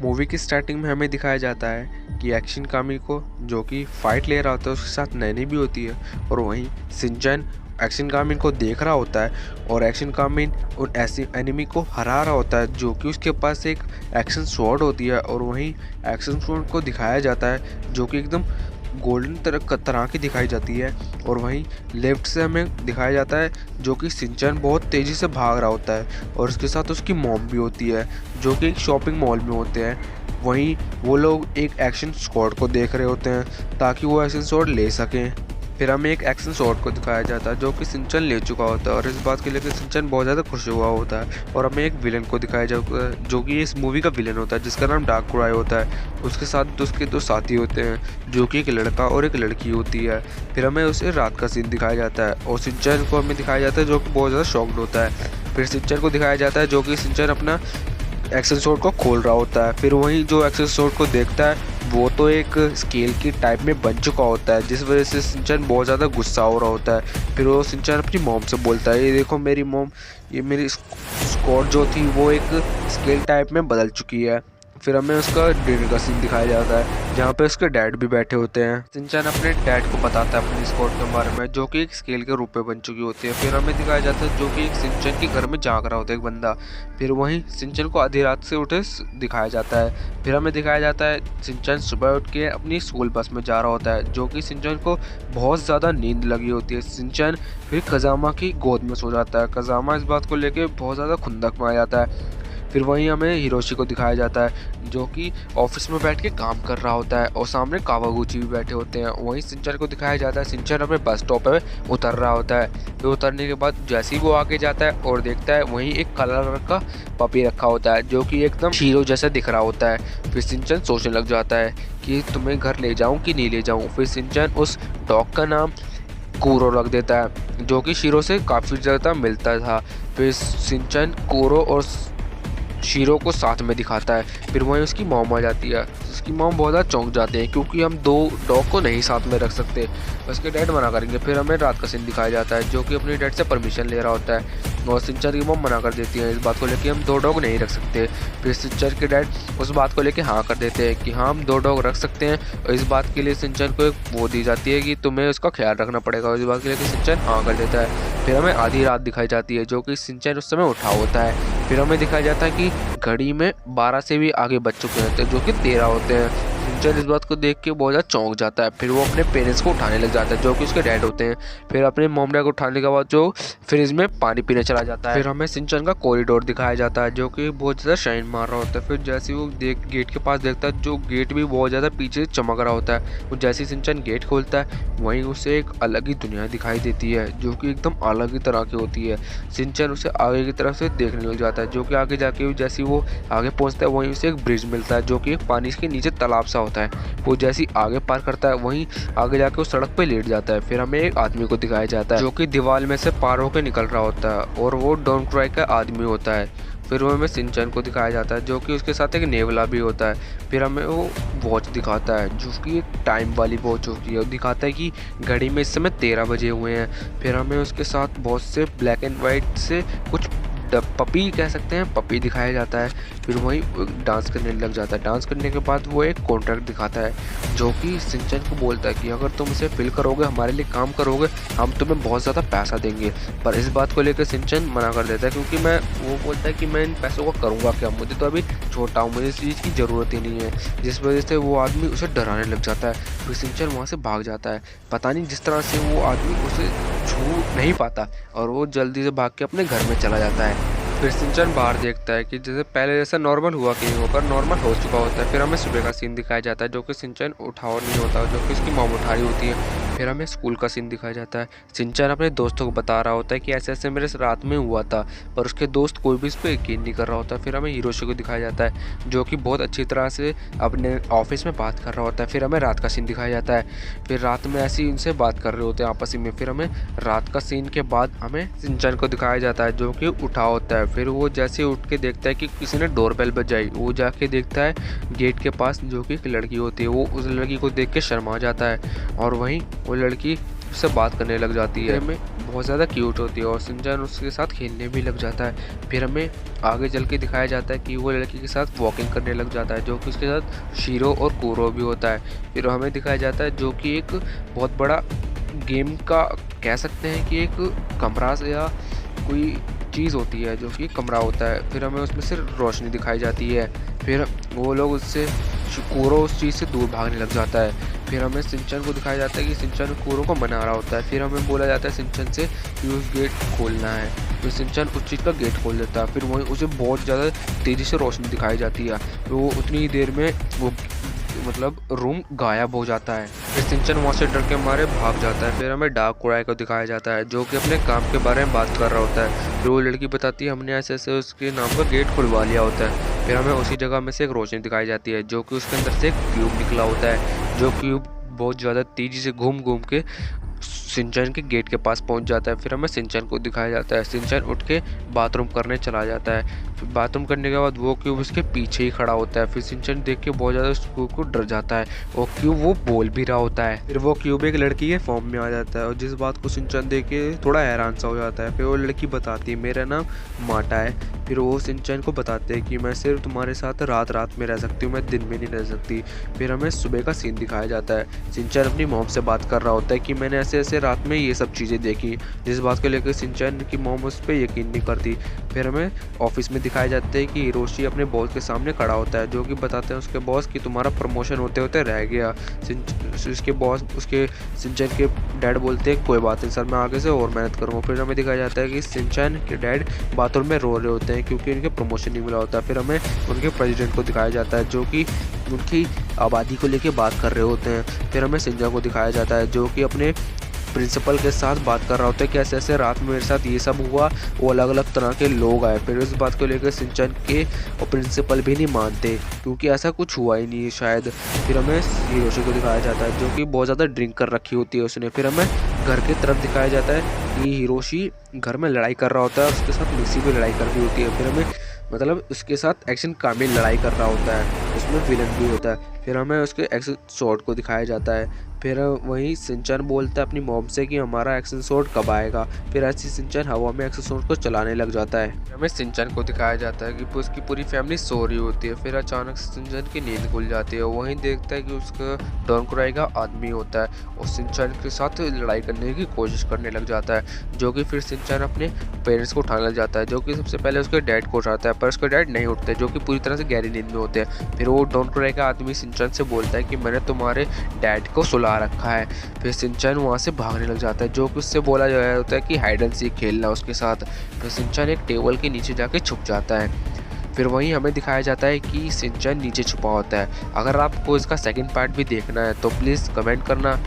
Movie की starting में हमें दिखाया जाता है कि एक्शन कामी को जो कि फाइट ले रहा होता है उसके साथ नैनी भी होती है और वहीं सिंचन एक्शन कामिन को देख रहा होता है और एक्शन कामिन उन ऐसे एनिमी को हरा रहा होता है जो कि उसके पास एक एक्शन स्वॉर्ड होती है और वहीं एक्शन स्वॉर्ड को दिखाया जाता है जो कि एकदम गोल्डन तरह की दिखाई जाती है और वहीं लेफ्ट से हमें दिखाया जाता है जो कि सिंचन बहुत तेज़ी से भाग रहा होता है और उसके साथ उसकी मॉम भी होती है जो कि एक शॉपिंग मॉल में होते हैं। वहीं वो लोग एक एक्शन स्क्वाड को देख रहे होते हैं ताकि वो एक्शन शॉट ले सकें। फिर हमें एक एक्शन शॉट को दिखाया जाता है जो कि सिंचन ले चुका होता है और इस बात के लेकर सिंचन बहुत ज़्यादा खुश हुआ होता है और हमें एक विलन को दिखाया जाता है जो कि इस मूवी का विलन होता है जिसका नाम डार्क क्राई होता है। उसके साथ उसके दो साथी होते हैं जो कि एक लड़का और एक लड़की होती है। फिर हमें उसे रात का सीन दिखाया जाता है और सिंचन को हमें दिखाया जाता है जो कि बहुत ज़्यादा शॉक्ड होता है। फिर सिंचन को दिखाया जाता है जो कि सिंचन अपना एक्शन शॉट को खोल रहा होता है। फिर वहीं जो एक्शन शॉट को देखता है वो तो एक स्केल की टाइप में बन चुका होता है जिस वजह से सिंचन बहुत ज़्यादा गुस्सा हो रहा होता है। फिर वो सिंचन अपनी मॉम से बोलता है, ये देखो मेरी मॉम, ये मेरी स्क्वाड जो थी वो एक स्केल टाइप में बदल चुकी है। फिर हमें उसका डिनर का सीन दिखाया जाता है जहाँ पे उसके डैड भी बैठे होते हैं। सिंचन अपने डैड को बताता है अपनी स्क्वाड के बारे में जो कि एक स्केल के रूप में बन चुकी होती है। फिर हमें दिखाया जाता है जो कि एक सिंचन के घर में जाग रहा होता है एक बंदा। फिर वहीं सिंचन को आधी रात से उठे दिखाया जाता है। फिर हमें दिखाया जाता है सिंचन सुबह उठ के अपनी स्कूल बस में जा रहा होता है जो कि सिंचन को बहुत ज़्यादा नींद लगी होती है। सिंचन फिर कजामा की गोद में सो जाता है। कजामा इस बात को लेकर बहुत ज़्यादा खुंदक में आ जाता है। फिर वहीं हमें हिरोशी को दिखाया जाता है जो कि ऑफिस में बैठ के काम कर रहा होता है और सामने कावागुची भी बैठे होते हैं। वहीं सिंचन को दिखाया जाता है सिंचन अपने बस स्टॉप पे उतर रहा होता है। फिर उतरने के बाद जैसे ही वो आगे जाता है और देखता है वहीं एक काला रंग का पपी रखा होता है जो कि एकदम हीरो जैसा दिख रहा होता है। फिर सिंचन सोचने लग जाता है कि तुम्हें घर ले जाऊँ कि नहीं ले जाऊँ। फिर सिंचन उस डॉग का नाम कूरो रख देता है जो कि शीरो से काफ़ी ज़्यादा मिलता था। फिर सिंचन कूरो और शीरो को साथ में दिखाता है। फिर वहीं उसकी मॉम आ जाती है। उसकी मॉम बहुत ज़्यादा चौंक जाते हैं क्योंकि हम दो डॉग को नहीं साथ में रख सकते, उसके डैड मना करेंगे। फिर हमें रात का सीन दिखाया जाता है जो कि अपने डैड से परमिशन ले रहा होता है और सिंचर की मॉम मना कर देती है इस बात को लेकर हम दो डॉग नहीं रख सकते। फिर सिंचर के डैड उस बात को लेकर हाँ कर देते हैं कि हाँ हम दो डॉग रख सकते हैं और इस बात के लिए सिंचर को एक वो दी जाती है कि तुम्हें उसका ख्याल रखना पड़ेगा और इस बात के लिए सिंचर हाँ कर देता है। फिर हमें आधी रात दिखाई जाती है जो कि सिंचन उस समय उठा होता है। फिर हमें दिखाया जाता है कि घड़ी में 12 से भी आगे बज चुके होते हैं जो कि 13 होते हैं। सिंचन इस बात को देख के बहुत ज़्यादा चौंक जाता है। फिर वो अपने पेरेंट्स को उठाने लग जाता है जो कि उसके डैड होते हैं। फिर अपने मॉम डैड को उठाने के बाद जो फ्रिज में पानी पीने चला जाता है। फिर हमें सिंचन का कॉरिडोर दिखाया जाता है जो कि बहुत ज़्यादा शाइन मार रहा होता है। फिर जैसे वो गेट के पास देखता है जो गेट भी बहुत ज़्यादा पीछे चमक रहा होता है। वो जैसे ही सिंचन गेट खोलता है वहीं उसे एक अलग ही दुनिया दिखाई देती है जो कि एकदम अलग ही तरह की होती है। सिंचन उसे आगे की तरफ से देखने लग जाता है जो कि आगे जाके जैसे वो आगे पहुंचता है वहीं उसे एक ब्रिज मिलता है जो कि एक पानी के नीचे तालाब सा होता है। वो जैसे ही आगे पार करता है वहीं आगे जाके वो सड़क पे लेट जाता है। फिर हमें एक आदमी को दिखाया जाता है जो कि दीवार में से पार होकर निकल रहा होता है और वो डॉन क्राई का आदमी होता है। फिर वो हमें सिंचन को दिखाया जाता है जो कि उसके साथ एक नेवला भी होता है। फिर हमें वो वॉच दिखाता है जो कि एक टाइम वाली वॉच होती है और दिखाता है कि घड़ी में इस समय 13 बजे हुए हैं। फिर हमें उसके साथ बहुत से ब्लैक एंड वाइट से कुछ पपी कह सकते हैं पपी दिखाया जाता है। फिर वहीं डांस करने लग जाता है। डांस करने के बाद वो एक कॉन्ट्रैक्ट दिखाता है जो कि सिंचन को बोलता है कि अगर तुम इसे फिल करोगे हमारे लिए काम करोगे हम तुम्हें बहुत ज़्यादा पैसा देंगे। पर इस बात को लेकर सिंचन मना कर देता है क्योंकि वो बोलता है कि मैं इन पैसों का करूँगा क्या, मुझे तो अभी छोटा हूँ, मुझे इस चीज़ की ज़रूरत ही नहीं है। जिस वजह से वो आदमी उसे डराने लग जाता है। फिर सिंचन वहाँ से भाग जाता है। पता नहीं जिस तरह से वो आदमी उसे छू नहीं पाता और वो जल्दी से भाग के अपने घर में चला जाता है। फिर सिंचन बाहर देखता है कि जैसे पहले जैसा नॉर्मल हुआ कि नहीं होकर नॉर्मल हो चुका होता है। फिर हमें सुबह का सीन दिखाया जाता है जो कि सिंचन उठा और नहीं होता जो कि उसकी मॉम उठा रही होती है। फिर हमें स्कूल का सीन दिखाया जाता है। सिंचन अपने दोस्तों को बता रहा होता है कि ऐसे ऐसे मेरे रात में हुआ था पर उसके दोस्त कोई भी इस पर यकीन नहीं कर रहा होता। फिर हमें हिरोशी को दिखाया जाता है जो कि बहुत अच्छी तरह से अपने ऑफिस में बात कर रहा होता है। फिर हमें रात का सीन दिखाया जाता है। फिर रात में ऐसे ही उनसे बात कर रहे होते हैं आपस में। फिर हमें रात का सीन के बाद हमें सिंचन को दिखाया जाता है जो कि उठा होता है। फिर वो जैसे उठ के देखता है कि किसी ने डोरबेल बजाई, वो जाके देखता है गेट के पास जो कि एक लड़की होती है। वो उस लड़की को देख के शर्मा जाता है और वहीं वो लड़की उससे बात करने लग जाती है। हमें बहुत ज़्यादा क्यूट होती है और शिनचैन उसके साथ खेलने भी लग जाता है। फिर हमें आगे चल के दिखाया जाता है कि वो लड़की के साथ वॉकिंग करने लग जाता है, जो कि उसके साथ शीरो और कूरो भी होता है। फिर हमें दिखाया जाता है जो कि एक बहुत बड़ा गेम का कह सकते हैं कि एक कमरा से या कोई चीज़ होती है जो कि कमरा होता है। फिर हमें उसमें से रोशनी दिखाई जाती है। फिर वो लोग उससे कूरो उस चीज़ से दूर भागने लग जाता है। फिर हमें शिनचैन को दिखाया जाता है कि शिनचैन कूरो को मना रहा होता है। फिर हमें बोला जाता है शिनचैन से कि उस गेट खोलना है। फिर शिनचैन उस चीज़ का गेट खोल देता है। फिर वहीं उसे बहुत ज़्यादा तेज़ी से रोशनी दिखाई जाती है। तो वो उतनी ही देर में वो मतलब रूम गायब हो जाता है। फिर शिनचैन वहाँ से डर के मारे भाग जाता है। फिर हमें डार्क कुराई को दिखाया जाता है जो कि अपने काम के बारे में बात कर रहा होता है। फिर वो लड़की बताती है हमने ऐसे ऐसे उसके नाम का गेट खुलवा लिया होता है। फिर हमें उसी जगह में से एक रोशनी दिखाई जाती है जो कि उसके अंदर से एक क्यूब निकला होता है, जो क्यूब बहुत ज़्यादा तेज़ी से घूम घूम के शिनचैन के गेट के पास पहुंच जाता है। फिर हमें शिनचैन को दिखाया जाता है। शिनचैन उठ के बाथरूम करने चला जाता है। फिर बाथरूम करने के बाद वो क्यूब उसके पीछे ही खड़ा होता है। फिर शिनचैन देख के बहुत ज़्यादा उस क्यूब को डर जाता है और क्यूब वो बोल भी रहा होता है। फिर वो क्यूब एक लड़की के फॉर्म में आ जाता है और जिस बात को शिनचैन देख के थोड़ा हैरान सा हो जाता है। फिर वो लड़की बताती है मेरा नाम माटा है। फिर वो शिनचैन को बताते हैं कि मैं सिर्फ तुम्हारे साथ रात रात में रह सकती हूँ, मैं दिन में नहीं रह सकती। फिर हमें सुबह का सीन दिखाया जाता है। शिनचैन अपनी मॉम से बात कर रहा होता है कि मैंने ऐसे ऐसे रात में ये सब चीज़ें देखी, जिस बात को लेकर शिनचैन की मॉम उस पर यकीन नहीं करती। फिर हमें ऑफिस में दिखाया जाता है कि हिरोशी अपने बॉस के सामने खड़ा होता है, जो कि बताते हैं उसके बॉस कि तुम्हारा प्रमोशन होते होते रह गया। उसके बॉस उसके शिनचैन के डैड बोलते हैं कोई बात नहीं सर, मैं आगे से और मेहनत करूँगा। फिर हमें दिखाया जाता है कि शिनचैन के डैड बाथरूम में रो रहे होते हैं क्योंकि उनके प्रमोशन नहीं मिला होता। फिर हमें उनके प्रेसिडेंट को दिखाया जाता है जो कि उनकी आबादी को लेकर बात कर रहे होते हैं। फिर हमें शिनचैन को दिखाया जाता है जो कि अपने प्रिंसिपल के साथ बात कर रहा होता है कि ऐसे ऐसे रात में मेरे साथ ये सब हुआ, वो अलग अलग तरह के लोग आए। फिर इस बात को लेकर शिनचैन के और प्रिंसिपल भी नहीं मानते क्योंकि ऐसा कुछ हुआ ही नहीं है शायद। फिर हमें हिरोशी को दिखाया जाता है जो कि बहुत ज़्यादा ड्रिंक कर रखी होती है उसने। फिर हमें घर की तरफ दिखाया जाता है कि हिरोशी घर में लड़ाई कर रहा होता है और उसके साथ मिक्सी भी लड़ाई कर रही होती है। फिर हमें मतलब उसके साथ एक्शन कामिल लड़ाई कर रहा होता है, उसमें विलन भी होता है। फिर हमें उसके एक्शन शॉट को दिखाया जाता है। फिर वहीं शिनचैन बोलता है अपनी मॉम से कि हमारा एक्शन शॉट कब आएगा। फिर ऐसी शिनचैन हवा में एक्शन शॉट को चलाने लग जाता है। हमें शिनचैन को दिखाया जाता है कि उसकी पूरी फैमिली सो रही होती है। फिर अचानक से शिनचैन की नींद खुल जाती है। वहीं देखता है कि उसका डॉन कुराई का आदमी होता है और शिनचैन के साथ लड़ाई करने की कोशिश करने लग जाता है, जो कि फिर शिनचैन अपने पेरेंट्स को उठाने लग जाता है, जो कि सबसे पहले उसके डैड को उठाता है पर उसके डैड नहीं उठते, जो कि पूरी तरह से गहरी नींद में होते हैं। फिर वो डॉन कुराई का आदमी शिनचैन से बोलता है कि मैंने तुम्हारे डैड को सुला रखा है। फिर शिनचैन वहाँ से भागने लग जाता है, जो कि उससे बोला जा रहा होता है कि हाइड एंड सीक खेलना उसके साथ। फिर शिनचैन एक टेबल के नीचे जाके छुप जाता है। फिर वहीं हमें दिखाया जाता है कि शिनचैन नीचे छुपा होता है। अगर आपको इसका सेकंड पार्ट भी देखना है तो प्लीज़ कमेंट करना।